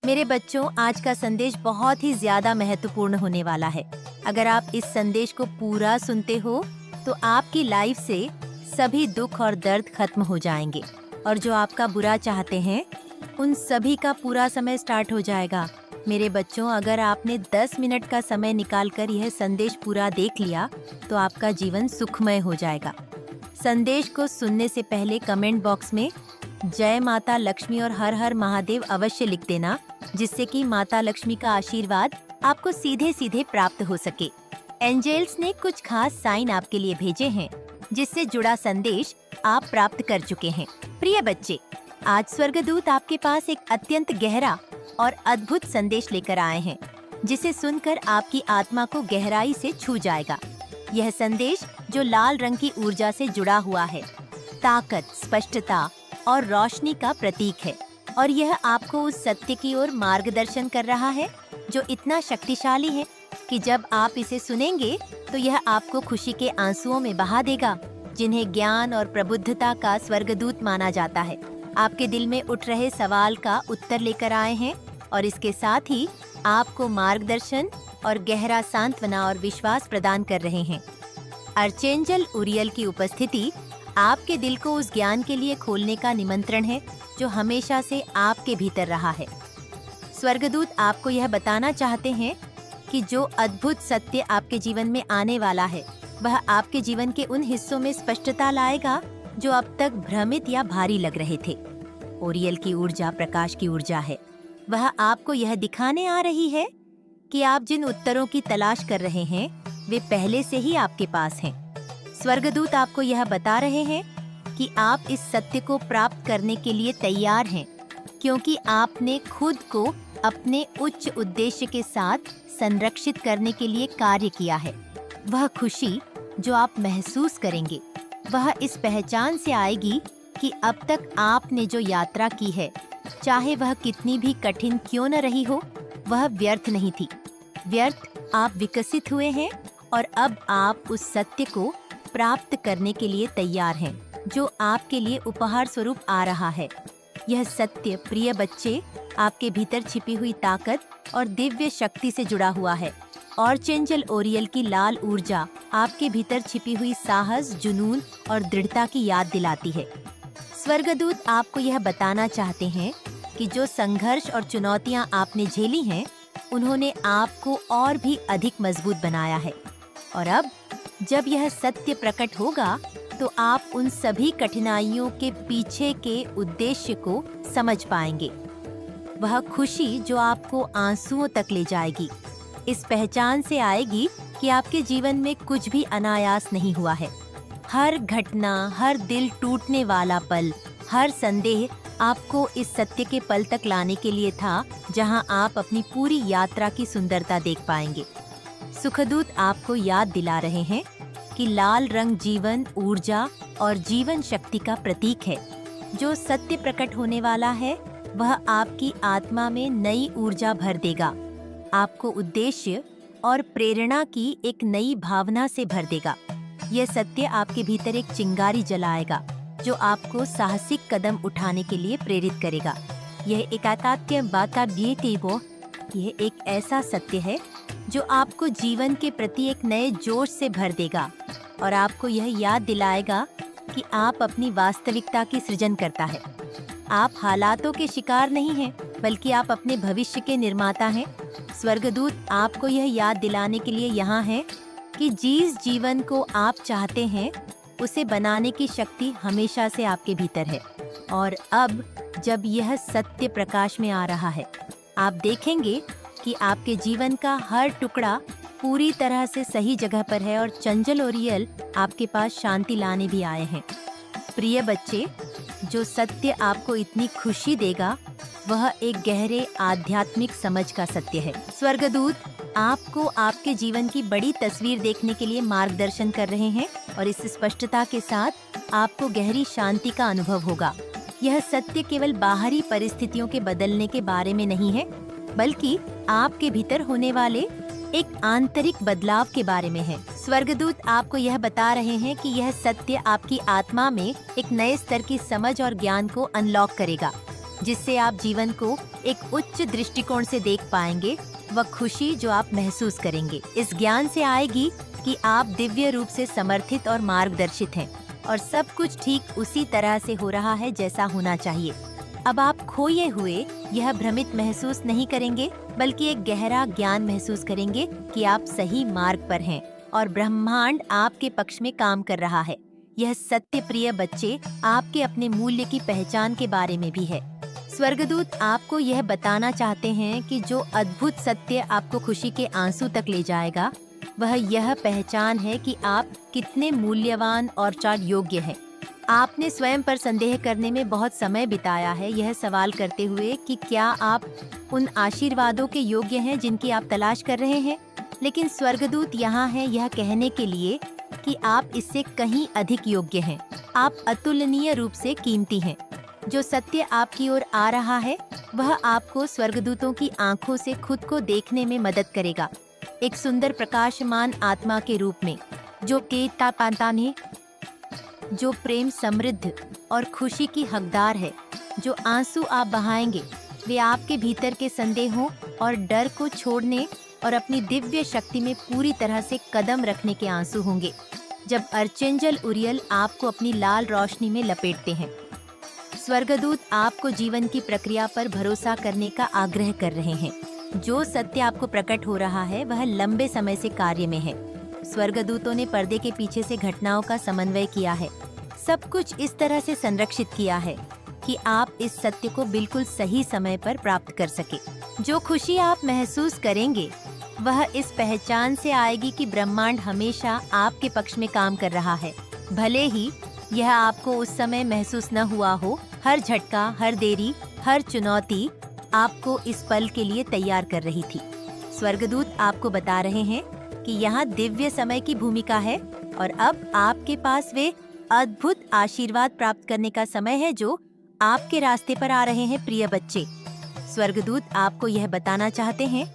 मेरे बच्चों, आज का संदेश बहुत ही ज्यादा महत्वपूर्ण होने वाला है। अगर आप इस संदेश को पूरा सुनते हो तो आपकी लाइफ से सभी दुख और दर्द खत्म हो जाएंगे और जो आपका बुरा चाहते हैं उन सभी का पूरा समय स्टार्ट हो जाएगा। मेरे बच्चों, अगर आपने 10 मिनट का समय निकालकर यह संदेश पूरा देख लिया तो आपका जीवन सुखमय हो जाएगा। संदेश को सुनने से पहले कमेंट बॉक्स में जय माता लक्ष्मी और हर हर महादेव अवश्य लिख देना, जिससे कि माता लक्ष्मी का आशीर्वाद आपको सीधे सीधे प्राप्त हो सके। एंजल्स ने कुछ खास साइन आपके लिए भेजे हैं, जिससे जुड़ा संदेश आप प्राप्त कर चुके हैं। प्रिय बच्चे, आज स्वर्गदूत आपके पास एक अत्यंत गहरा और अद्भुत संदेश लेकर आए हैं, जिसे सुनकर आपकी आत्मा को गहराई से छू जाएगा। यह संदेश जो लाल रंग की ऊर्जा से जुड़ा हुआ है, ताकत, स्पष्टता और रोशनी का प्रतीक है और यह आपको उस सत्य की ओर मार्गदर्शन कर रहा है जो इतना शक्तिशाली है कि जब आप इसे सुनेंगे तो यह आपको खुशी के आंसुओं में बहा देगा, जिन्हें ज्ञान और प्रबुद्धता का स्वर्गदूत माना जाता है। आपके दिल में उठ रहे सवाल का उत्तर लेकर आए हैं और इसके साथ ही आपको मार्गदर्शन और गहरा सांत्वना और विश्वास प्रदान कर रहे हैं। अर्चेंजल उरियल की उपस्थिति आपके दिल को उस ज्ञान के लिए खोलने का निमंत्रण है जो हमेशा से आपके भीतर रहा है। स्वर्गदूत आपको यह बताना चाहते हैं कि जो अद्भुत सत्य आपके जीवन में आने वाला है, वह आपके जीवन के उन हिस्सों में स्पष्टता लाएगा जो अब तक भ्रमित या भारी लग रहे थे। ओरियल की ऊर्जा प्रकाश की ऊर्जा है। वह आपको यह दिखाने आ रही है कि आप जिन उत्तरों की तलाश कर रहे हैं, वे पहले से ही आपके पास हैं। स्वर्गदूत आपको यह बता रहे हैं कि आप इस सत्य को प्राप्त करने के लिए तैयार हैं, क्योंकि आपने खुद को अपने उच्च उद्देश्य के साथ संरक्षित करने के लिए कार्य किया है। वह खुशी जो आप महसूस करेंगे, वह इस पहचान से आएगी कि अब तक आपने जो यात्रा की है, चाहे वह कितनी भी कठिन क्यों न रही हो, वह व्यर्थ नहीं थी। व्यर्थ आप विकसित हुए हैं और अब आप उस सत्य को प्राप्त करने के लिए तैयार हैं, जो आपके लिए उपहार स्वरूप आ रहा है। यह सत्य, प्रिय बच्चे, आपके भीतर छिपी हुई ताकत और दिव्य शक्ति से जुड़ा हुआ है। अर्चेंजल ओरियल की लाल ऊर्जा आपके भीतर छिपी हुई साहस, जुनून और दृढ़ता की याद दिलाती है। स्वर्गदूत आपको यह बताना चाहते हैं कि जो संघर्ष और चुनौतियां आपने झेली हैं, उन्होंने आपको और भी अधिक मजबूत बनाया है और अब जब यह सत्य प्रकट होगा तो आप उन सभी कठिनाइयों के पीछे के उद्देश्य को समझ पाएंगे। वह खुशी जो आपको आंसुओं तक ले जाएगी, इस पहचान से आएगी कि आपके जीवन में कुछ भी अनायास नहीं हुआ है। हर घटना, हर दिल टूटने वाला पल, हर संदेह आपको इस सत्य के पल तक लाने के लिए था, जहां आप अपनी पूरी यात्रा की सुंदरता देख पाएंगे। सुखदूत आपको याद दिला रहे हैं कि लाल रंग जीवन, ऊर्जा और जीवन शक्ति का प्रतीक है। जो सत्य प्रकट होने वाला है, वह आपकी आत्मा में नई ऊर्जा भर देगा, आपको उद्देश्य और प्रेरणा की एक नई भावना से भर देगा। यह सत्य आपके भीतर एक चिंगारी जलाएगा जो आपको साहसिक कदम उठाने के लिए प्रेरित करेगा। यह यह एक ऐसा सत्य है जो आपको जीवन के प्रति एक नए जोश से भर देगा और आपको यह याद दिलाएगा कि आप अपनी वास्तविकता की सृजन करता है। आप हालातों के शिकार नहीं हैं, बल्कि आप अपने भविष्य के निर्माता हैं। स्वर्गदूत आपको यह याद दिलाने के लिए यहाँ हैं कि जिस जीवन को आप चाहते हैं, उसे बनाने की शक्ति हमेशा से आपके भीतर है और अब जब यह सत्य प्रकाश में आ रहा है, आप देखेंगे कि आपके जीवन का हर टुकड़ा पूरी तरह से सही जगह पर है और चंचल ओरियल आपके पास शांति लाने भी आए हैं। प्रिय बच्चे, जो सत्य आपको इतनी खुशी देगा, वह एक गहरे आध्यात्मिक समझ का सत्य है। स्वर्गदूत आपको आपके जीवन की बड़ी तस्वीर देखने के लिए मार्गदर्शन कर रहे हैं और इस स्पष्टता के साथ आपको गहरी शांति का अनुभव होगा। यह सत्य केवल बाहरी परिस्थितियों के बदलने के बारे में नहीं है, बल्कि आपके भीतर होने वाले एक आंतरिक बदलाव के बारे में है। स्वर्गदूत आपको यह बता रहे हैं कि यह सत्य आपकी आत्मा में एक नए स्तर की समझ और ज्ञान को अनलॉक करेगा, जिससे आप जीवन को एक उच्च दृष्टिकोण से देख पाएंगे। वह खुशी जो आप महसूस करेंगे इस ज्ञान से आएगी कि आप दिव्य रूप से समर्थित और मार्गदर्शित हैं और सब कुछ ठीक उसी तरह से हो रहा है जैसा होना चाहिए। अब आप खोए हुए यह भ्रमित महसूस नहीं करेंगे, बल्कि एक गहरा ज्ञान महसूस करेंगे कि आप सही मार्ग पर हैं और ब्रह्मांड आपके पक्ष में काम कर रहा है। यह सत्य प्रिय बच्चे आपके अपने मूल्य की पहचान के बारे में भी है। स्वर्गदूत आपको यह बताना चाहते हैं कि जो अद्भुत सत्य आपको खुशी के आंसू तक ले जाएगा, वह यह पहचान है कि आप कितने मूल्यवान और योग्य हैं। आपने स्वयं पर संदेह करने में बहुत समय बिताया है, यह सवाल करते हुए कि क्या आप उन आशीर्वादों के योग्य हैं जिनकी आप तलाश कर रहे हैं। लेकिन स्वर्गदूत यहाँ हैं यह कहने के लिए कि आप इससे कहीं अधिक योग्य हैं। आप अतुलनीय रूप से कीमती हैं। जो सत्य आपकी ओर आ रहा है वह आपको स्वर्गदूतों की आंखों से खुद को देखने में मदद करेगा, एक सुंदर प्रकाशमान आत्मा के रूप में, जो जो प्रेम समृद्ध और खुशी की हकदार है। जो आंसू आप बहाएंगे वे आपके भीतर के संदेहों और डर को छोड़ने और अपनी दिव्य शक्ति में पूरी तरह से कदम रखने के आंसू होंगे। जब अर्चेंजल उरियल आपको अपनी लाल रोशनी में लपेटते हैं, स्वर्गदूत आपको जीवन की प्रक्रिया पर भरोसा करने का आग्रह कर रहे हैं। जो सत्य आपको प्रकट हो रहा है वह लंबे समय से कार्य में है। स्वर्गदूतों ने पर्दे के पीछे से घटनाओं का समन्वय किया है, सब कुछ इस तरह से संरक्षित किया है कि आप इस सत्य को बिल्कुल सही समय पर प्राप्त कर सके। जो खुशी आप महसूस करेंगे वह इस पहचान से आएगी कि ब्रह्मांड हमेशा आपके पक्ष में काम कर रहा है, भले ही यह आपको उस समय महसूस न हुआ हो। हर झटका, हर देरी, हर चुनौती आपको इस पल के लिए तैयार कर रही थी। स्वर्गदूत आपको बता रहे हैं कि यहाँ दिव्य समय की भूमिका है और अब आपके पास वे अद्भुत आशीर्वाद प्राप्त करने का समय है जो आपके रास्ते पर आ रहे हैं। प्रिय बच्चे, स्वर्गदूत आपको यह बताना चाहते हैं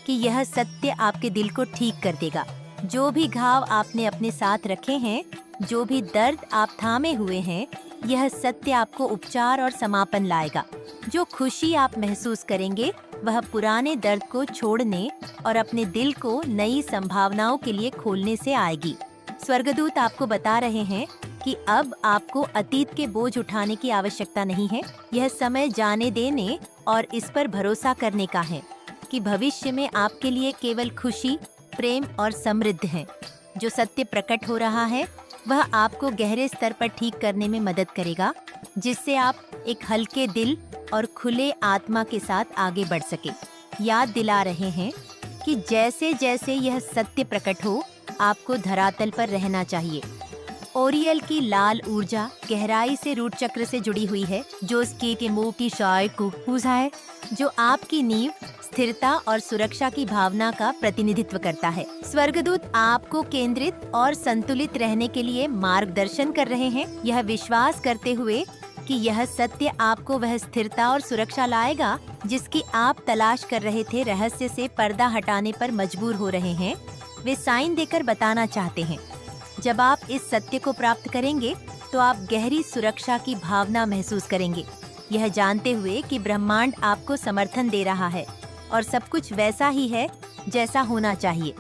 कि यह सत्य आपके दिल को ठीक कर देगा। जो भी घाव आपने अपने साथ रखे हैं, जो भी दर्द आप थामे हुए हैं, यह सत्य आपको उपचार और समापन लाएगा। जो खुशी आप महसूस करेंगे वह पुराने दर्द को छोड़ने और अपने दिल को नई संभावनाओं के लिए खोलने से आएगी। स्वर्गदूत आपको बता रहे हैं कि अब आपको अतीत के बोझ उठाने की आवश्यकता नहीं है। यह समय जाने देने और इस पर भरोसा करने का है कि भविष्य में आपके लिए केवल खुशी, प्रेम और समृद्धि है। जो सत्य प्रकट हो रहा है वह आपको गहरे स्तर पर ठीक करने में मदद करेगा, जिससे आप एक हल्के दिल और खुले आत्मा के साथ आगे बढ़ सके। याद दिला रहे हैं कि जैसे जैसे यह सत्य प्रकट हो, आपको धरातल पर रहना चाहिए। ओरियल की लाल ऊर्जा गहराई से रूट चक्र से जुड़ी हुई है, जो उसके के मुंह की शाय को पूजा है, जो आपकी नींव, स्थिरता और सुरक्षा की भावना का प्रतिनिधित्व करता है। स्वर्गदूत आपको केंद्रित और संतुलित रहने के लिए मार्गदर्शन कर रहे हैं, यह विश्वास करते हुए कि यह सत्य आपको वह स्थिरता और सुरक्षा लाएगा जिसकी आप तलाश कर रहे थे। रहस्य से पर्दा हटाने पर मजबूर हो रहे हैं, वे साइन देकर बताना चाहते हैं। जब आप इस सत्य को प्राप्त करेंगे तो आप गहरी सुरक्षा की भावना महसूस करेंगे, यह जानते हुए कि ब्रह्मांड आपको समर्थन दे रहा है और सब कुछ वैसा ही है जैसा होना चाहिए।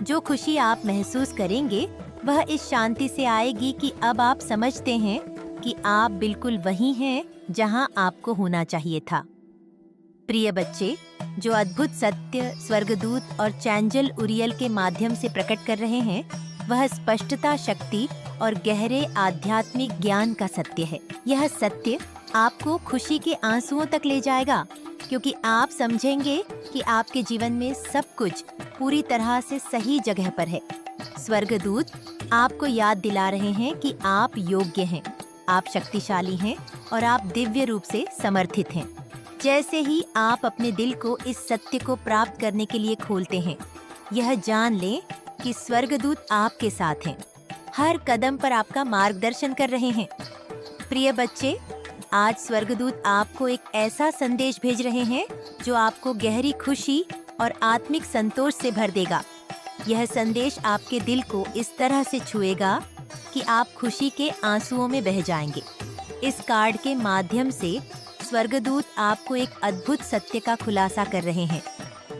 जो खुशी आप महसूस करेंगे वह इस शांति से आएगी कि अब आप समझते हैं कि आप बिल्कुल वही हैं जहां आपको होना चाहिए था। प्रिय बच्चे, जो अद्भुत सत्य स्वर्गदूत और चैंजल उरियल के माध्यम से प्रकट कर रहे हैं वह स्पष्टता, शक्ति और गहरे आध्यात्मिक ज्ञान का सत्य है। यह सत्य आपको खुशी के आंसुओं तक ले जाएगा, क्योंकि आप समझेंगे कि आपके जीवन में सब कुछ पूरी तरह से सही जगह पर है। स्वर्गदूत आपको याद दिला रहे हैं कि आप योग्य हैं, आप शक्तिशाली हैं और आप दिव्य रूप से समर्थित हैं। जैसे ही आप अपने दिल को इस सत्य को प्राप्त करने के लिए खोलते हैं, यह जान लें कि स्वर्गदूत आपके साथ हैं, हर कदम पर आपका मार्गदर्शन कर रहे हैं। प्रिय बच्चे, आज स्वर्गदूत आपको एक ऐसा संदेश भेज रहे हैं जो आपको गहरी खुशी और आत्मिक संतोष से भर देगा। यह संदेश आपके दिल को इस तरह से छुएगा कि आप खुशी के आंसुओं में बह जाएंगे। इस कार्ड के माध्यम से स्वर्गदूत आपको एक अद्भुत सत्य का खुलासा कर रहे हैं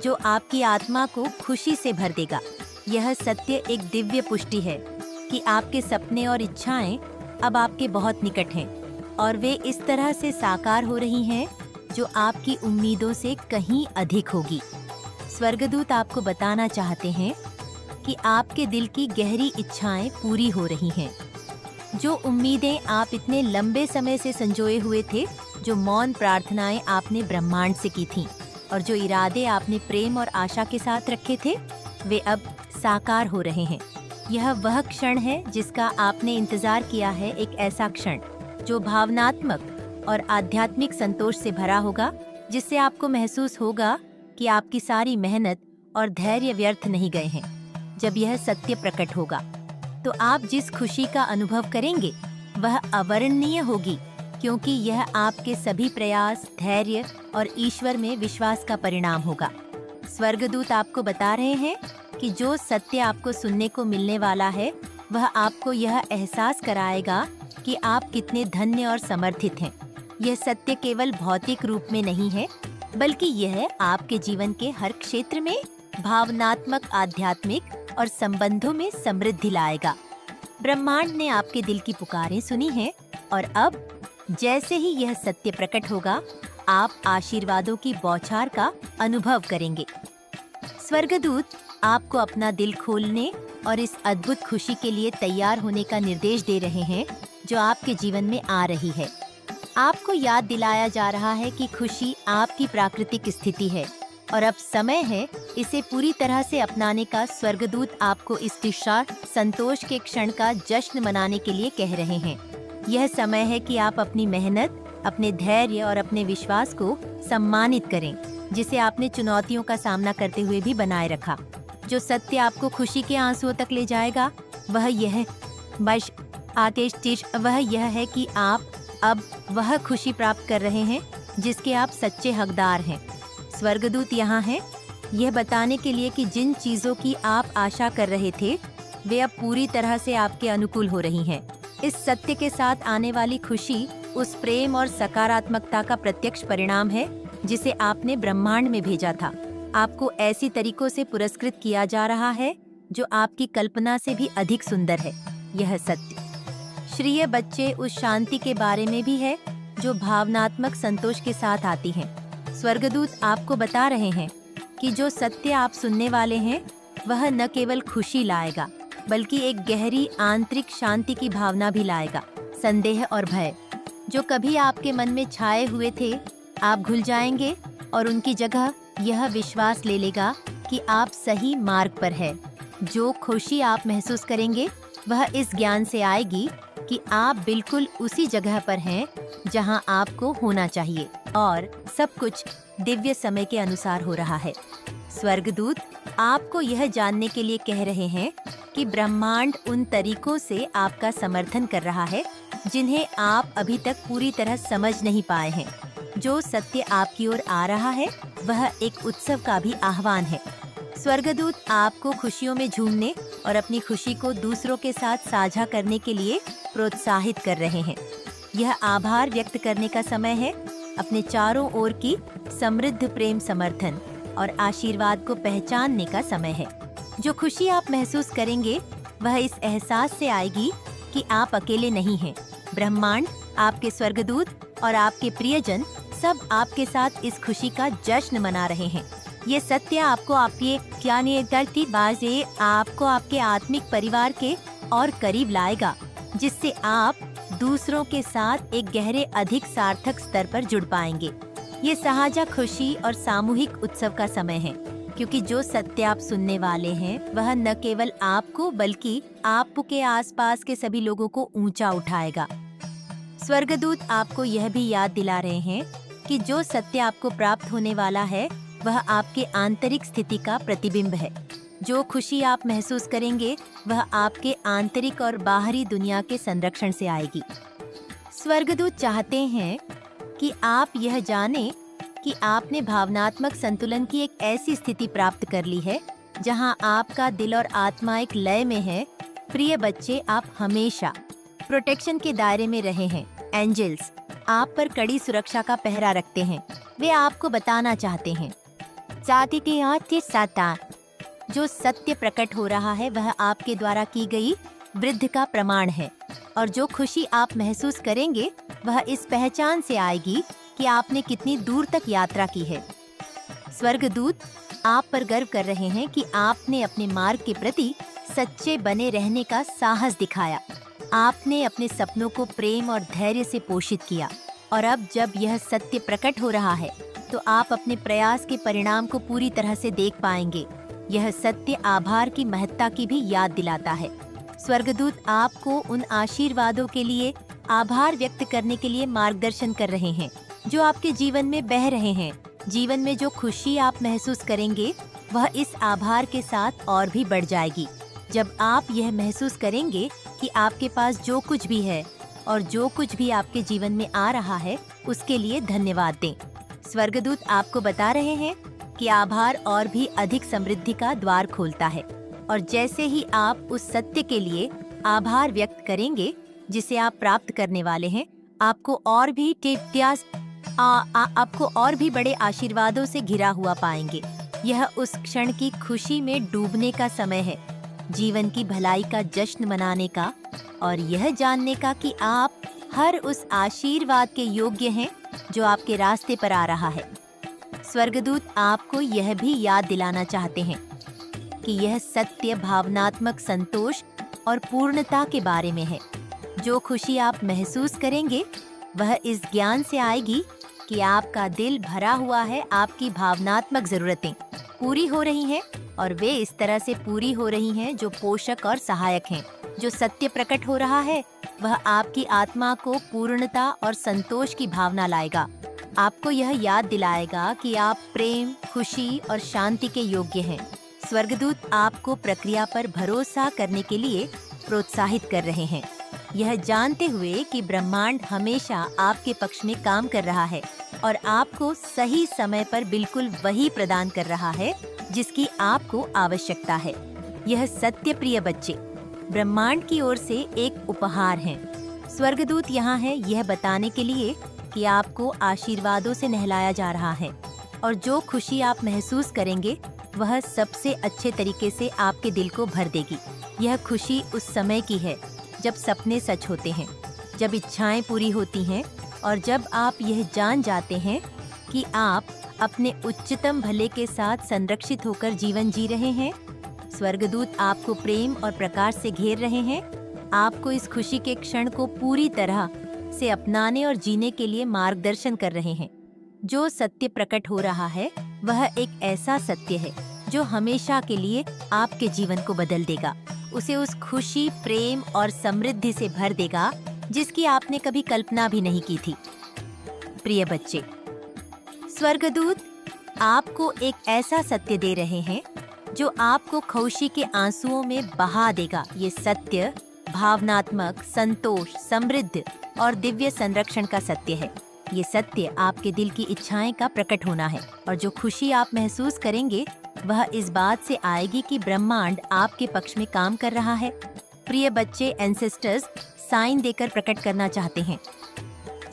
जो आपकी आत्मा को खुशी से भर देगा। यह सत्य एक दिव्य पुष्टि है कि आपके सपने और इच्छाएं अब आपके बहुत निकट हैं और वे इस तरह से साकार हो रही हैं जो आपकी उम्मीदों से कहीं अधिक होगी। स्वर्गदूत आपको बताना चाहते हैं कि आपके दिल की गहरी इच्छाएं पूरी हो रही हैं। जो उम्मीदें आप इतने लंबे समय से संजोए हुए थे, जो मौन प्रार्थनाएं आपने ब्रह्मांड से की थीं और जो इरादे आपने प्रेम और आशा के साथ रखे थे, वे अब साकार हो रहे हैं। यह वह क्षण है जिसका आपने इंतजार किया है, एक ऐसा क्षण जो भावनात्मक और आध्यात्मिक संतोष से भरा होगा, जिससे आपको महसूस होगा कि आपकी सारी मेहनत और धैर्य व्यर्थ नहीं गए हैं। जब यह सत्य प्रकट होगा तो आप जिस खुशी का अनुभव करेंगे वह अवर्णनीय होगी, क्योंकि यह आपके सभी प्रयास, धैर्य और ईश्वर में विश्वास का परिणाम होगा। स्वर्गदूत आपको बता रहे हैं कि जो सत्य आपको सुनने को मिलने वाला है वह आपको यह एहसास कराएगा कि आप कितने धन्य और समर्थित हैं। यह सत्य केवल भौतिक रूप में नहीं है, बल्कि यह आपके जीवन के हर क्षेत्र में भावनात्मक, आध्यात्मिक और संबंधों में समृद्धि लाएगा। ब्रह्मांड ने आपके दिल की पुकारें सुनी हैं और अब जैसे ही यह सत्य प्रकट होगा, आप आशीर्वादों की बौछार का अनुभव करेंगे। स्वर्गदूत आपको अपना दिल खोलने और इस अद्भुत खुशी के लिए तैयार होने का निर्देश दे रहे हैं जो आपके जीवन में आ रही है। आपको याद दिलाया जा रहा है कि खुशी आपकी प्राकृतिक स्थिति है और अब समय है इसे पूरी तरह से अपनाने का। स्वर्गदूत आपको इस तुषार संतोष के क्षण का जश्न मनाने के लिए कह रहे हैं। यह समय है कि आप अपनी मेहनत, अपने धैर्य और अपने विश्वास को सम्मानित करें, जिसे आपने चुनौतियों का सामना करते हुए भी बनाए रखा। जो सत्य आपको खुशी के आंसुओं तक ले जाएगा वह यह है कि आप अब वह खुशी प्राप्त कर रहे हैं जिसके आप सच्चे हकदार हैं। स्वर्गदूत यहाँ हैं यह बताने के लिए कि जिन चीजों की आप आशा कर रहे थे वे अब पूरी तरह से आपके अनुकूल हो रही हैं। इस सत्य के साथ आने वाली खुशी उस प्रेम और सकारात्मकता का प्रत्यक्ष परिणाम है जिसे आपने ब्रह्मांड में भेजा था। आपको ऐसी तरीकों से पुरस्कृत किया जा रहा है जो आपकी कल्पना से भी अधिक सुंदर है। यह सत्य श्रेय बच्चे उस शांति के बारे में भी है जो भावनात्मक संतोष के साथ आती है। स्वर्गदूत आपको बता रहे हैं कि जो सत्य आप सुनने वाले हैं वह न केवल खुशी लाएगा, बल्कि एक गहरी आंतरिक शांति की भावना भी लाएगा। संदेह और भय जो कभी आपके मन में छाए हुए थे, आप घुल जाएंगे और उनकी जगह यह विश्वास ले लेगा कि आप सही मार्ग पर है। जो खुशी आप महसूस करेंगे वह इस ज्ञान से आएगी कि आप बिल्कुल उसी जगह पर हैं जहां आपको होना चाहिए और सब कुछ दिव्य समय के अनुसार हो रहा है। स्वर्गदूत आपको यह जानने के लिए कह रहे हैं कि ब्रह्मांड उन तरीकों से आपका समर्थन कर रहा है जिन्हें आप अभी तक पूरी तरह समझ नहीं पाए हैं। जो सत्य आपकी ओर आ रहा है वह एक उत्सव का भी आह्वान है। स्वर्गदूत आपको खुशियों में झूमने और अपनी खुशी को दूसरों के साथ साझा करने के लिए प्रोत्साहित कर रहे हैं। यह आभार व्यक्त करने का समय है, अपने चारों ओर की समृद्ध प्रेम, समर्थन और आशीर्वाद को पहचानने का समय है। जो खुशी आप महसूस करेंगे वह इस एहसास से आएगी कि आप अकेले नहीं हैं। ब्रह्मांड, आपके स्वर्गदूत और आपके प्रियजन सब आपके साथ इस खुशी का जश्न मना रहे हैं। ये सत्य आपको आपके आत्मिक परिवार के और करीब लाएगा, जिससे आप दूसरों के साथ एक गहरे, अधिक सार्थक स्तर पर जुड़ पाएंगे। ये साझा खुशी और सामूहिक उत्सव का समय है, क्योंकि जो सत्य आप सुनने वाले हैं वह न केवल आपको बल्कि आपके आसपास के सभी लोगों को ऊंचा उठाएगा। स्वर्गदूत आपको यह भी याद दिला रहे हैं कि जो सत्य आपको प्राप्त होने वाला है वह आपके आंतरिक स्थिति का प्रतिबिंब है। जो खुशी आप महसूस करेंगे वह आपके आंतरिक और बाहरी दुनिया के संरक्षण से आएगी। स्वर्गदूत चाहते हैं कि आप यह जानें कि आपने भावनात्मक संतुलन की एक ऐसी स्थिति प्राप्त कर ली है जहां आपका दिल और आत्मा एक लय में है। प्रिय बच्चे, आप हमेशा प्रोटेक्शन के दायरे में रहे हैं। एंजल्स आप पर कड़ी सुरक्षा का पहरा रखते हैं। वे आपको बताना चाहते हैं जो सत्य प्रकट हो रहा है वह आपके द्वारा की गई वृद्धि का प्रमाण है, और जो खुशी आप महसूस करेंगे वह इस पहचान से आएगी कि आपने कितनी दूर तक यात्रा की है। स्वर्गदूत आप पर गर्व कर रहे हैं कि आपने अपने मार्ग के प्रति सच्चे बने रहने का साहस दिखाया। आपने अपने सपनों को प्रेम और धैर्य से पोषित किया, और अब जब यह सत्य प्रकट हो रहा है तो आप अपने प्रयास के परिणाम को पूरी तरह से देख पाएंगे। यह सत्य आभार की महत्ता की भी याद दिलाता है। स्वर्गदूत आपको उन आशीर्वादों के लिए आभार व्यक्त करने के लिए मार्गदर्शन कर रहे हैं जो आपके जीवन में बह रहे हैं। जीवन में जो खुशी आप महसूस करेंगे वह इस आभार के साथ और भी बढ़ जाएगी। जब आप यह महसूस करेंगे कि आपके पास जो कुछ भी है और जो कुछ भी आपके जीवन में आ रहा है उसके लिए धन्यवाद दें। स्वर्गदूत आपको बता रहे हैं कि आभार और भी अधिक समृद्धि का द्वार खोलता है, और जैसे ही आप उस सत्य के लिए आभार व्यक्त करेंगे जिसे आप प्राप्त करने वाले हैं, आपको और भी बड़े आशीर्वादों से घिरा हुआ पाएंगे। यह उस क्षण की खुशी में डूबने का समय है, जीवन की भलाई का जश्न मनाने का, और यह जानने का कि आप हर उस आशीर्वाद के योग्य हैं जो आपके रास्ते पर आ रहा है। स्वर्गदूत आपको यह भी याद दिलाना चाहते हैं कि यह सत्य भावनात्मक संतोष और पूर्णता के बारे में है। जो खुशी आप महसूस करेंगे वह इस ज्ञान से आएगी कि आपका दिल भरा हुआ है, आपकी भावनात्मक जरूरतें पूरी हो रही हैं, और वे इस तरह से पूरी हो रही हैं जो पोषक और सहायक हैं। जो सत्य प्रकट हो रहा है वह आपकी आत्मा को पूर्णता और संतोष की भावना लाएगा। आपको यह याद दिलाएगा कि आप प्रेम, खुशी और शांति के योग्य हैं। स्वर्गदूत आपको प्रक्रिया पर भरोसा करने के लिए प्रोत्साहित कर रहे हैं, यह जानते हुए कि ब्रह्मांड हमेशा आपके पक्ष में काम कर रहा है और आपको सही समय पर बिल्कुल वही प्रदान कर रहा है जिसकी आपको आवश्यकता है। यह सत्य प्रिय बच्चे ब्रह्मांड की ओर से एक उपहार है। स्वर्गदूत यहाँ है यह बताने के लिए कि आपको आशीर्वादों से नहलाया जा रहा है, और जो खुशी आप महसूस करेंगे वह सबसे अच्छे तरीके से आपके दिल को भर देगी। यह खुशी उस समय की है जब सपने सच होते हैं, जब इच्छाएं पूरी होती हैं, और जब आप यह जान जाते हैं कि आप अपने उच्चतम भले के साथ संरक्षित होकर जीवन जी रहे हैं। स्वर्गदूत आपको प्रेम और प्रकाश से घेर रहे हैं, आपको इस खुशी के क्षण को पूरी तरह से अपनाने और जीने के लिए मार्गदर्शन कर रहे हैं। जो सत्य प्रकट हो रहा है वह एक ऐसा सत्य है जो हमेशा के लिए आपके जीवन को बदल देगा, उसे उस खुशी, प्रेम और समृद्धि से भर देगा जिसकी आपने कभी कल्पना भी नहीं की थी। प्रिय बच्चे, स्वर्गदूत आपको एक ऐसा सत्य दे रहे हैं जो आपको खुशी के आंसुओं में बहा देगा। ये सत्य भावनात्मक संतोष, समृद्धि और दिव्य संरक्षण का सत्य है। ये सत्य आपके दिल की इच्छाएं का प्रकट होना है, और जो खुशी आप महसूस करेंगे वह इस बात से आएगी कि ब्रह्मांड आपके पक्ष में काम कर रहा है। प्रिय बच्चे, एंसेस्टर्स साइन देकर प्रकट करना चाहते हैं।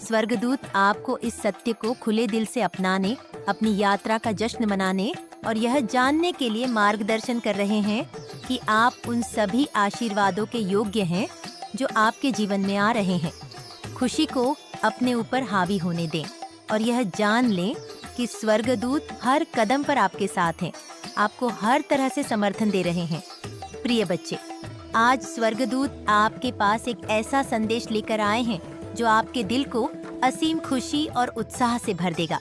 स्वर्गदूत आपको इस सत्य को खुले दिल से अपनाने, अपनी यात्रा का जश्न मनाने और यह जानने के लिए मार्गदर्शन कर रहे हैं कि आप उन सभी आशीर्वादों के योग्य हैं जो आपके जीवन में आ रहे हैं। खुशी को अपने ऊपर हावी होने दें और यह जान लें कि स्वर्गदूत हर कदम पर आपके साथ हैं, आपको हर तरह से समर्थन दे रहे हैं। प्रिय बच्चे, आज स्वर्गदूत आपके पास एक ऐसा संदेश लेकर आए हैं जो आपके दिल को असीम खुशी और उत्साह से भर देगा।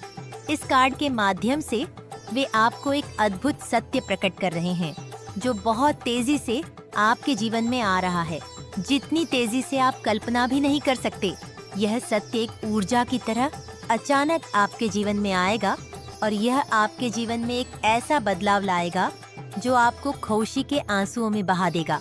इस कार्ड के माध्यम से वे आपको एक अद्भुत सत्य प्रकट कर रहे हैं जो बहुत तेजी से आपके जीवन में आ रहा है, जितनी तेजी से आप कल्पना भी नहीं कर सकते। यह सत्य एक ऊर्जा की तरह अचानक आपके जीवन में आएगा और यह आपके जीवन में एक ऐसा बदलाव लाएगा जो आपको खुशी के आंसुओं में बहा देगा।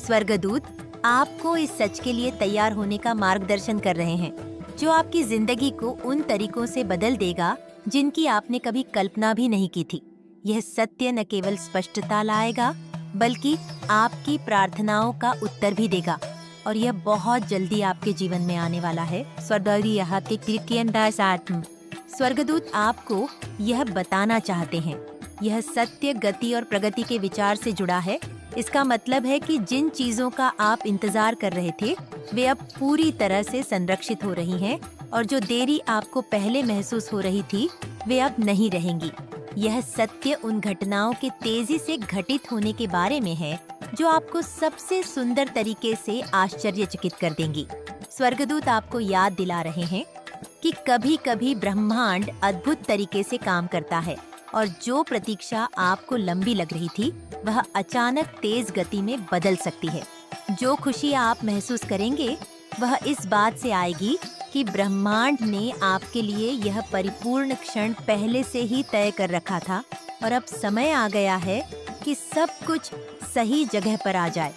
स्वर्गदूत आपको इस सच के लिए तैयार होने का मार्गदर्शन कर रहे हैं जो आपकी जिंदगी को उन तरीकों से बदल देगा जिनकी आपने कभी कल्पना भी नहीं की थी। यह सत्य न केवल स्पष्टता लाएगा बल्कि आपकी प्रार्थनाओं का उत्तर भी देगा और यह बहुत जल्दी आपके जीवन में आने वाला है। स्वर्गदूत आपको यह बताना चाहते हैं, यह सत्य, गति और प्रगति के विचार से जुड़ा है। इसका मतलब है कि जिन चीजों का आप इंतजार कर रहे थे वे अब पूरी तरह से संरक्षित हो रही हैं और जो देरी आपको पहले महसूस हो रही थी वे अब नहीं रहेंगी। यह सत्य उन घटनाओं के तेजी से घटित होने के बारे में है जो आपको सबसे सुंदर तरीके से आश्चर्यचकित कर देंगी। स्वर्गदूत आपको याद दिला रहे हैं कि कभी-कभी ब्रह्मांड अद्भुत तरीके से काम करता है और जो प्रतीक्षा आपको लंबी लग रही थी वह अचानक तेज गति में बदल सकती है। जो खुशी आप महसूस करेंगे वह इस बात से आएगी कि ब्रह्मांड ने आपके लिए यह परिपूर्ण क्षण पहले से ही तय कर रखा था और अब समय आ गया है कि सब कुछ सही जगह पर आ जाए।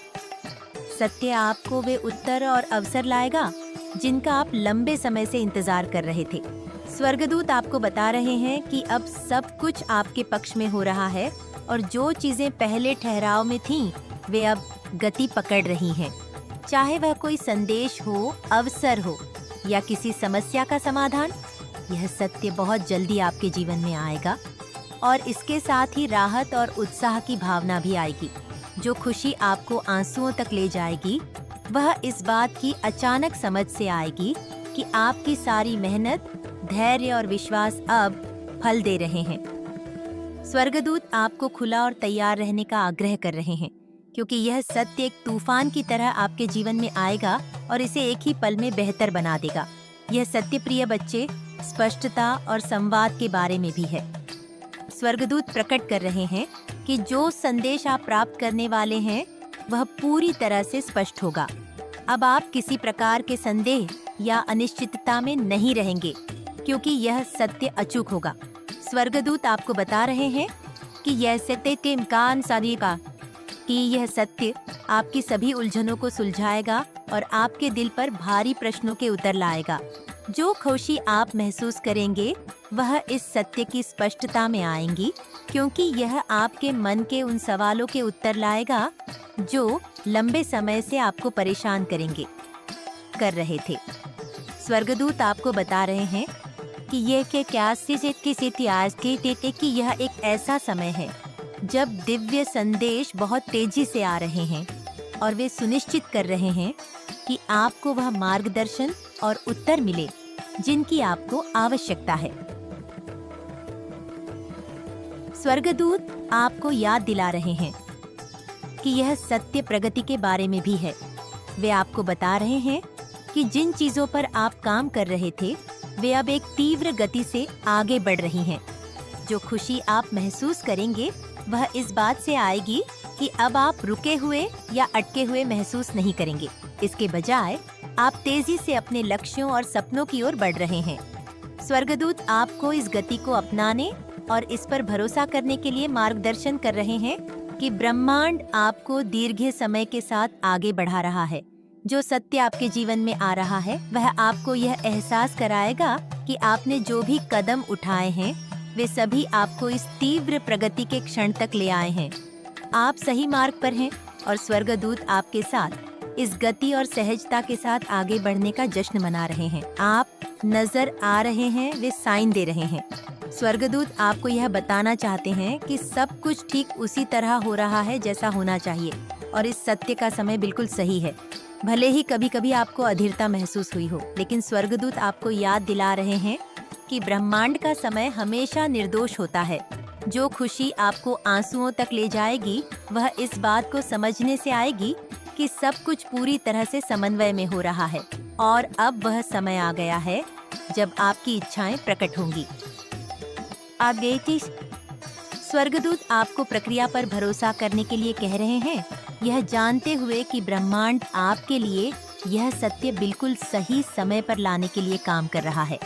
सत्य आपको वे उत्तर और अवसर लाएगा जिनका आप लंबे समय से इंतजार कर रहे थे। स्वर्गदूत आपको बता रहे हैं कि अब सब कुछ आपके पक्ष में हो रहा है और जो चीजें पहले ठहराव में थीं, वे अब गति पकड़ रही हैं। चाहे वह कोई संदेश हो, अवसर हो या किसी समस्या का समाधान, यह सत्य बहुत जल्दी आपके जीवन में आएगा और इसके साथ ही राहत और उत्साह की भावना भी आएगी। जो खुशी आपको आंसुओं तक ले जाएगी वह इस बात की अचानक समझ से आएगी कि आपकी सारी मेहनत, धैर्य और विश्वास अब फल दे रहे हैं। स्वर्गदूत आपको खुला और तैयार रहने का आग्रह कर रहे हैं क्योंकि यह सत्य एक तूफान की तरह आपके जीवन में आएगा और इसे एक ही पल में बेहतर बना देगा। यह सत्य, प्रिय बच्चे, स्पष्टता और संवाद के बारे में भी है। स्वर्गदूत प्रकट कर रहे हैं कि जो संदेश आप प्राप्त करने वाले हैं वह पूरी तरह से स्पष्ट होगा। अब आप किसी प्रकार के संदेह या अनिश्चितता में नहीं रहेंगे क्योंकि यह सत्य अचूक होगा। स्वर्गदूत आपको बता रहे हैं कि यह सत्य के इम्कान सारी का कि यह सत्य आपकी सभी उलझनों को सुलझाएगा और आपके दिल पर भारी प्रश्नों के उत्तर लाएगा। जो खुशी आप महसूस करेंगे वह इस सत्य की स्पष्टता में आएंगी क्योंकि यह आपके मन के उन सवालों के उत्तर लाएगा जो लंबे समय से आपको परेशान कर रहे थे। स्वर्गदूत आपको बता रहे हैं कि यह कि यह एक ऐसा समय है जब दिव्य संदेश बहुत तेजी से आ रहे हैं और वे सुनिश्चित कर रहे हैं कि आपको वह मार्गदर्शन और उत्तर मिले जिनकी आपको आवश्यकता है। स्वर्गदूत आपको याद दिला रहे हैं कि यह सत्य प्रगति के बारे में भी है। वे आपको बता रहे हैं कि जिन चीजों पर आप काम कर रहे थे वे अब एक तीव्र गति से आगे बढ़ रही हैं। जो खुशी आप महसूस करेंगे वह इस बात से आएगी कि अब आप रुके हुए या अटके हुए महसूस नहीं करेंगे। इसके बजाय आप तेजी से अपने लक्ष्यों और सपनों की ओर बढ़ रहे हैं। स्वर्गदूत आपको इस गति को अपनाने और इस पर भरोसा करने के लिए मार्गदर्शन कर रहे हैं कि ब्रह्मांड आपको दीर्घ समय के साथ आगे बढ़ा रहा है। जो सत्य आपके जीवन में आ रहा है वह आपको यह एहसास कराएगा कि आपने जो भी कदम उठाए हैं वे सभी आपको इस तीव्र प्रगति के क्षण तक ले आए हैं। आप सही मार्ग पर हैं और स्वर्गदूत आपके साथ इस गति और सहजता के साथ आगे बढ़ने का जश्न मना रहे हैं। आप नजर आ रहे हैं, वे साइन दे रहे हैं। स्वर्गदूत आपको यह बताना चाहते हैं कि सब कुछ ठीक उसी तरह हो रहा है जैसा होना चाहिए और इस सत्य का समय बिल्कुल सही है। भले ही कभी कभी आपको अधीरता महसूस हुई हो, लेकिन स्वर्गदूत आपको याद दिला रहे हैं कि ब्रह्मांड का समय हमेशा निर्दोष होता है। जो खुशी आपको आंसुओं तक ले जाएगी वह इस बात को समझने से आएगी कि सब कुछ पूरी तरह से समन्वय में हो रहा है और अब वह समय आ गया है जब आपकी इच्छाएं प्रकट होंगी। स्वर्गदूत आपको प्रक्रिया पर भरोसा करने के लिए कह रहे हैं, यह जानते हुए कि ब्रह्मांड आपके लिए यह सत्य बिल्कुल सही समय पर लाने के लिए काम कर रहा है।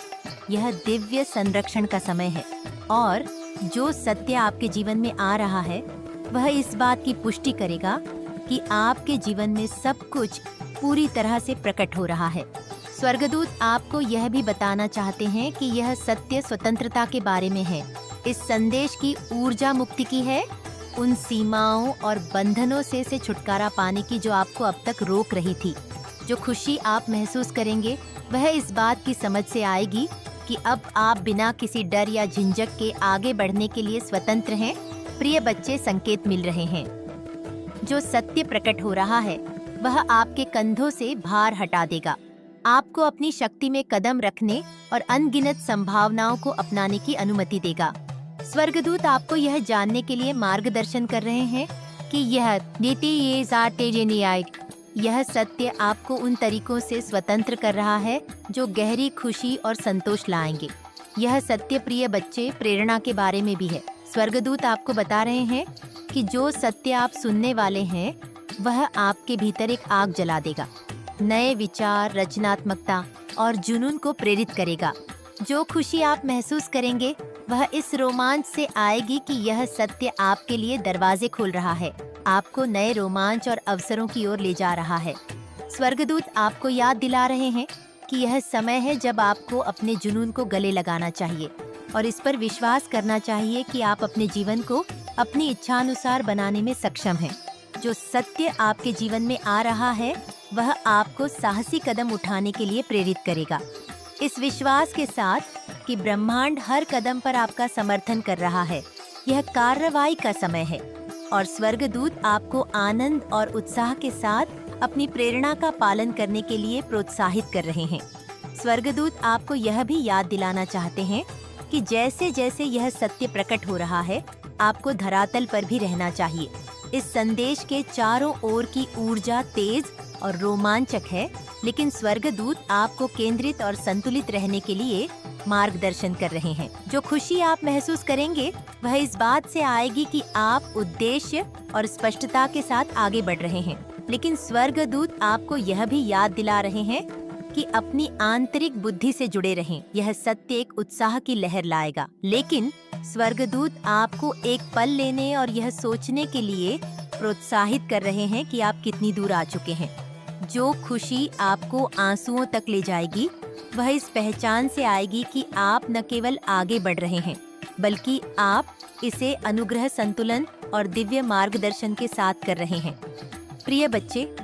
यह दिव्य संरक्षण का समय है और जो सत्य आपके जीवन में आ रहा है वह इस बात की पुष्टि करेगा कि आपके जीवन में सब कुछ पूरी तरह से प्रकट हो रहा है। स्वर्गदूत आपको यह भी बताना चाहते हैं कि यह सत्य स्वतंत्रता के बारे में है। इस संदेश की ऊर्जा मुक्ति की है, उन सीमाओं और बंधनों से छुटकारा पाने की जो आपको अब तक रोक रही थी। जो खुशी आप महसूस करेंगे वह इस बात की समझ से आएगी कि अब आप बिना किसी डर या झिझक के आगे बढ़ने के लिए स्वतंत्र हैं। प्रिय बच्चे, संकेत मिल रहे हैं। जो सत्य प्रकट हो रहा है वह आपके कंधों से भार हटा देगा, आपको अपनी शक्ति में कदम रखने और अनगिनत संभावनाओं को अपनाने की अनुमति देगा। स्वर्गदूत आपको यह जानने के लिए मार्गदर्शन कर रहे हैं कि यह सत्य आपको उन तरीकों से स्वतंत्र कर रहा है जो गहरी खुशी और संतोष लाएंगे। यह सत्य, प्रिय बच्चे, प्रेरणा के बारे में भी है। स्वर्गदूत आपको बता रहे हैं कि जो सत्य आप सुनने वाले हैं वह आपके भीतर एक आग जला देगा, नए विचार, रचनात्मकता और जुनून को प्रेरित करेगा। जो खुशी आप महसूस करेंगे वह इस रोमांच से आएगी कि यह सत्य आपके लिए दरवाजे खोल रहा है, आपको नए रोमांच और अवसरों की ओर ले जा रहा है। स्वर्गदूत आपको याद दिला रहे हैं कि यह समय है जब आपको अपने जुनून को गले लगाना चाहिए और इस पर विश्वास करना चाहिए कि आप अपने जीवन को अपनी इच्छानुसार बनाने में सक्षम हैं। जो सत्य आपके जीवन में आ रहा है वह आपको साहसी कदम उठाने के लिए प्रेरित करेगा, इस विश्वास के साथ कि ब्रह्मांड हर कदम पर आपका समर्थन कर रहा है। यह कार्रवाई का समय है और स्वर्गदूत आपको आनंद और उत्साह के साथ अपनी प्रेरणा का पालन करने के लिए प्रोत्साहित कर रहे हैं। स्वर्गदूत आपको यह भी याद दिलाना चाहते हैं कि जैसे जैसे यह सत्य प्रकट हो रहा है आपको धरातल पर भी रहना चाहिए। इस संदेश के चारों ओर की ऊर्जा तेज और रोमांचक है, लेकिन स्वर्गदूत आपको केंद्रित और संतुलित रहने के लिए मार्गदर्शन कर रहे हैं। जो खुशी आप महसूस करेंगे वह इस बात से आएगी कि आप उद्देश्य और स्पष्टता के साथ आगे बढ़ रहे हैं, लेकिन स्वर्गदूत आपको यह भी याद दिला रहे हैं कि अपनी आंतरिक बुद्धि से जुड़े रहें। यह सत्य एक उत्साह की लहर लाएगा, लेकिन स्वर्गदूत आपको एक पल लेने और यह सोचने के लिए प्रोत्साहित कर रहे हैं कि आप कितनी दूर आ चुके हैं। जो खुशी आपको आंसुओं तक ले जाएगी वह इस पहचान से आएगी कि आप न केवल आगे बढ़ रहे हैं बल्कि आप इसे अनुग्रह, संतुलन और दिव्य मार्गदर्शन के साथ कर रहे हैं। प्रिय बच्चे,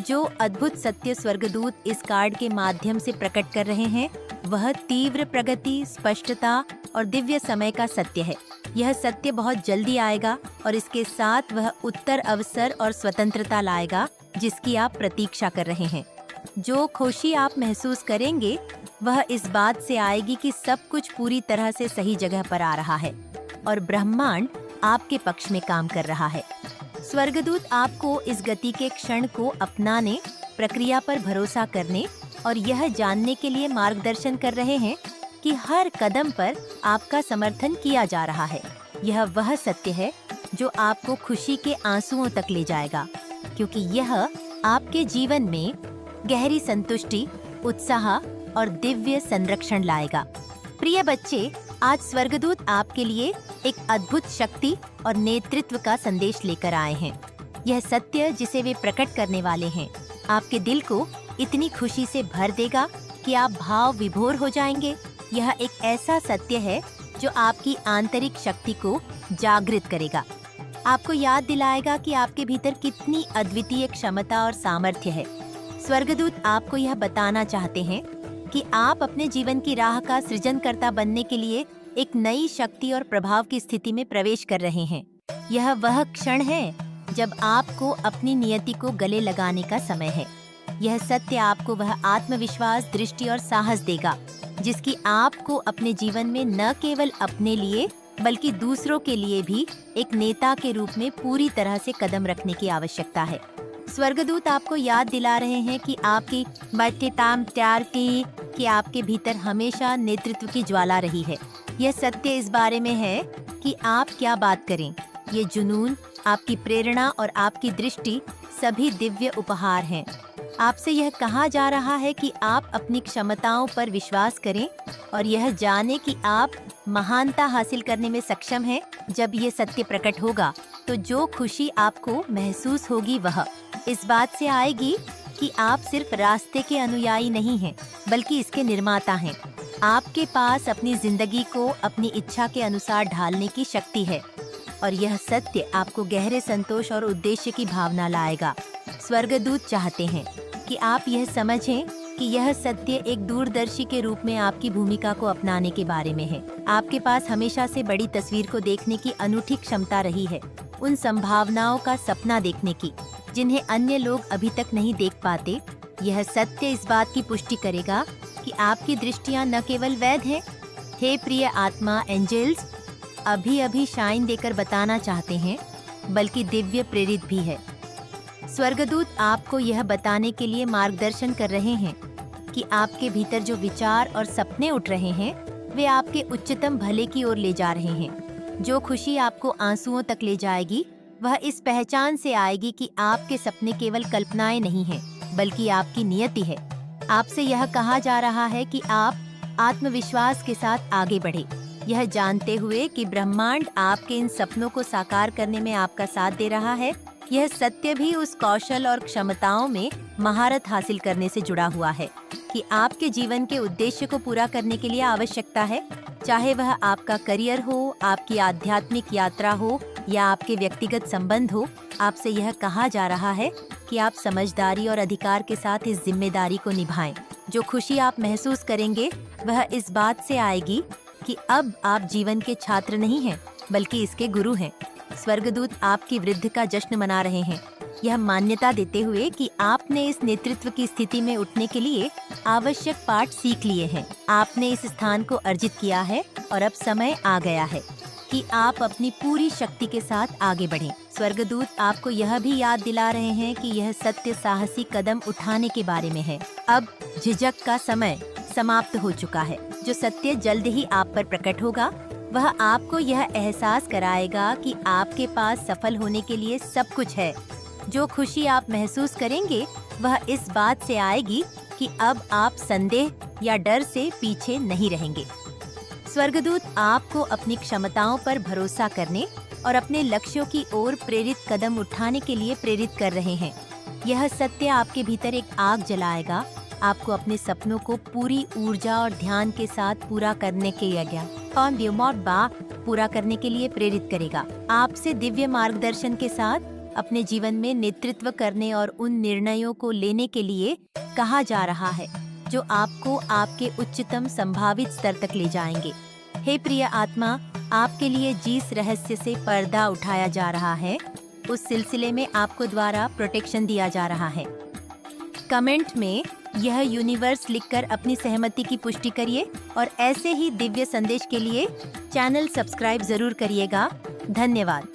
जो अद्भुत सत्य स्वर्गदूत इस कार्ड के माध्यम से प्रकट कर रहे हैं वह तीव्र प्रगति, स्पष्टता और दिव्य समय का सत्य है। यह सत्य बहुत जल्दी आएगा और इसके साथ वह उत्तर, अवसर और स्वतंत्रता लाएगा जिसकी आप प्रतीक्षा कर रहे हैं। जो खुशी आप महसूस करेंगे वह इस बात से आएगी कि सब कुछ पूरी तरह से सही जगह पर आ रहा है और ब्रह्मांड आपके पक्ष में काम कर रहा है। स्वर्गदूत आपको इस गति के क्षण को अपनाने, प्रक्रिया पर भरोसा करने और यह जानने के लिए मार्गदर्शन कर रहे हैं कि हर कदम पर आपका समर्थन किया जा रहा है। यह वह सत्य है जो आपको खुशी के आंसुओं तक ले जाएगा, क्योंकि यह आपके जीवन में गहरी संतुष्टि, उत्साह और दिव्य संरक्षण लाएगा। प्रिय बच्चे, आज स्वर्गदूत आपके लिए एक अद्भुत शक्ति और नेतृत्व का संदेश लेकर आए हैं। यह सत्य जिसे वे प्रकट करने वाले हैं आपके दिल को इतनी खुशी से भर देगा कि आप भाव विभोर हो जाएंगे। यह एक ऐसा सत्य है जो आपकी आंतरिक शक्ति को जागृत करेगा, आपको याद दिलाएगा कि आपके भीतर कितनी अद्वितीय क्षमता और सामर्थ्य है। स्वर्गदूत आपको यह बताना चाहते हैं कि आप अपने जीवन की राह का सृजनकर्ता बनने के लिए एक नई शक्ति और प्रभाव की स्थिति में प्रवेश कर रहे हैं। यह वह क्षण है जब आपको अपनी नियति को गले लगाने का समय है। यह सत्य आपको वह आत्मविश्वास, दृष्टि और साहस देगा जिसकी आपको अपने जीवन में न केवल अपने लिए बल्कि दूसरों के लिए भी एक नेता के रूप में पूरी तरह से कदम रखने की आवश्यकता है। स्वर्गदूत आपको याद दिला रहे हैं कि आपकी बढ़ते ताम त्यार की कि आपके भीतर हमेशा नेतृत्व की ज्वाला रही है। यह सत्य इस बारे में है कि आप क्या बात करें। ये जुनून, आपकी प्रेरणा और आपकी दृष्टि सभी दिव्य उपहार हैं। आपसे यह कहा जा रहा है कि आप अपनी क्षमताओं पर विश्वास करें और यह जाने कि आप महानता हासिल करने में सक्षम हैं। जब ये सत्य प्रकट होगा तो जो खुशी आपको महसूस होगी वह इस बात से आएगी कि आप सिर्फ रास्ते के अनुयायी नहीं हैं बल्कि इसके निर्माता हैं। आपके पास अपनी जिंदगी को अपनी इच्छा के अनुसार ढालने की शक्ति है और यह सत्य आपको गहरे संतोष और उद्देश्य की भावना लाएगा। स्वर्गदूत चाहते हैं कि आप यह समझें कि यह सत्य एक दूरदर्शी के रूप में आपकी भूमिका को अपनाने के बारे में है। आपके पास हमेशा से बड़ी तस्वीर को देखने की अनूठी क्षमता रही है, उन संभावनाओं का सपना देखने की जिन्हें अन्य लोग अभी तक नहीं देख पाते। यह सत्य इस बात की पुष्टि करेगा कि आपकी दृष्टियां न केवल वैध हैं। हे प्रिय आत्मा, एंजल्स अभी अभी शाइन देकर बताना चाहते हैं, बल्कि दिव्य प्रेरित भी है। स्वर्गदूत आपको यह बताने के लिए मार्गदर्शन कर रहे हैं कि आपके भीतर जो विचार और सपने उठ रहे हैं वे आपके उच्चतम भले की ओर ले जा रहे हैं। जो खुशी आपको आंसुओं तक ले जाएगी वह इस पहचान से आएगी कि आपके सपने केवल कल्पनाएं नहीं हैं, बल्कि आपकी नियति है। आपसे यह कहा जा रहा है कि आप आत्मविश्वास के साथ आगे बढ़े, यह जानते हुए कि ब्रह्मांड आपके इन सपनों को साकार करने में आपका साथ दे रहा है। यह सत्य भी उस कौशल और क्षमताओं में महारत हासिल करने से जुड़ा हुआ है कि आपके जीवन के उद्देश्य को पूरा करने के लिए आवश्यकता है, चाहे वह आपका करियर हो, आपकी आध्यात्मिक यात्रा हो या आपके व्यक्तिगत संबंध हो। आपसे यह कहा जा रहा है कि आप समझदारी और अधिकार के साथ इस जिम्मेदारी को निभाएं। जो खुशी आप महसूस करेंगे वह इस बात से आएगी कि अब आप जीवन के छात्र नहीं हैं, बल्कि इसके गुरु हैं। स्वर्गदूत आपकी वृद्धि का जश्न मना रहे हैं, यह मान्यता देते हुए कि आपने इस नेतृत्व की स्थिति में उठने के लिए आवश्यक पाठ सीख लिए हैं। आपने इस स्थान को अर्जित किया है और अब समय आ गया है कि आप अपनी पूरी शक्ति के साथ आगे बढ़ें। स्वर्गदूत आपको यह भी याद दिला रहे हैं कि यह सत्य साहसी कदम उठाने के बारे में है। अब झिझक का समय समाप्त हो चुका है। जो सत्य जल्द ही आप पर प्रकट होगा वह आपको यह एहसास कराएगा कि आपके पास सफल होने के लिए सब कुछ है। जो खुशी आप महसूस करेंगे वह इस बात से आएगी कि अब आप संदेह या डर से पीछे नहीं रहेंगे। स्वर्गदूत आपको अपनी क्षमताओं पर भरोसा करने और अपने लक्ष्यों की ओर प्रेरित कदम उठाने के लिए प्रेरित कर रहे हैं। यह सत्य आपके भीतर एक आग जलाएगा, आपको अपने सपनों को पूरी ऊर्जा और ध्यान के साथ पूरा करने के लिए प्रेरित करेगा। आपसे दिव्य मार्गदर्शन के साथ अपने जीवन में नेतृत्व करने और उन निर्णयों को लेने के लिए कहा जा रहा है जो आपको आपके उच्चतम संभावित स्तर तक ले जाएंगे। हे प्रिय आत्मा, आपके लिए जिस रहस्य से पर्दा उठाया जा रहा है उस सिलसिले में आपको द्वारा प्रोटेक्शन दिया जा रहा है। कमेंट में यह यूनिवर्स लिखकर अपनी सहमति की पुष्टि करिए और ऐसे ही दिव्य संदेश के लिए चैनल सब्सक्राइब जरूर करिएगा। धन्यवाद।